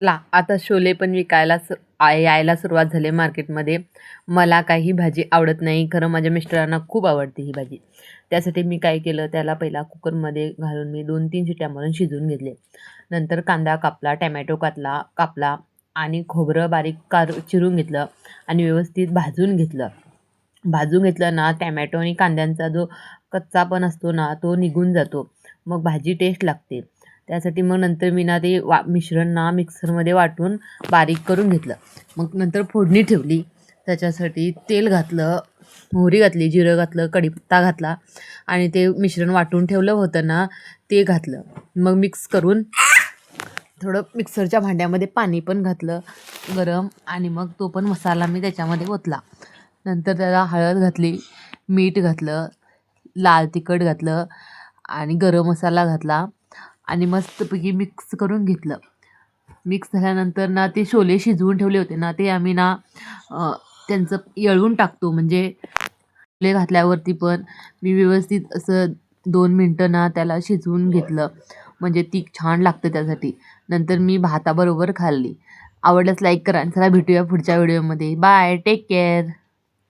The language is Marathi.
आता छोले पण यायला सुरुवात झाली मार्केटमध्ये. मला काही भाजी आवडत नाही, खरं माझ्या मिस्टरांना खूप आवडते ही भाजी. त्यासाठी मी काय केलं, त्याला पहिला कुकरमध्ये घालून मी 2-3 शिट्ट्या मारून शिजवून घेतले. नंतर कांदा कापला, टोमॅटो कापला आणि खोबरं बारीक चिरून घेतलं आणि व्यवस्थित भाजून घेतलं ना, टोमॅटो आणि कांद्यांचा जो कच्चापण असतो ना, तो निघून जातो. मग भाजी टेस्ट लागते. त्यासाठी मग नंतर मी ना ते मिश्रण ना मिक्सरमध्ये वाटून बारीक करून घेतलं. मग नंतर फोडणी ठेवली. त्याच्यासाठी तेल घातलं, मोहरी घातली, जिरं घातलं, कढीपत्ता घातला आणि ते मिश्रण वाटून ठेवलं होतं ना, ते घातलं. मग मिक्स करून थोडं मिक्सरच्या भांड्यामध्ये पाणी पण घातलं गरम आणि मग तो पण मसाला मी त्याच्यामध्ये ओतला. नंतर त्याला हळद घातली, मीठ घातलं, लाल तिखट घातलं आणि गरम मसाला घातला आणि मस्तपैकी मिक्स करून घेतलं. मिक्स झाल्यानंतर ना ते छोले शिजवून ठेवले होते ना, ते आम्ही ना त्यांचं येळून टाकतो. म्हणजे छोले घातल्यावरती पण मी व्यवस्थित असं 2 मिनटं ना त्याला शिजवून घेतलं. म्हणजे ती छान लागते त्यासाठी. नंतर मी भाताबरोबर खाल्ली. आवडल्यास लाईक करा. चला भेटूया पुढच्या व्हिडिओमध्ये. Bye, take care.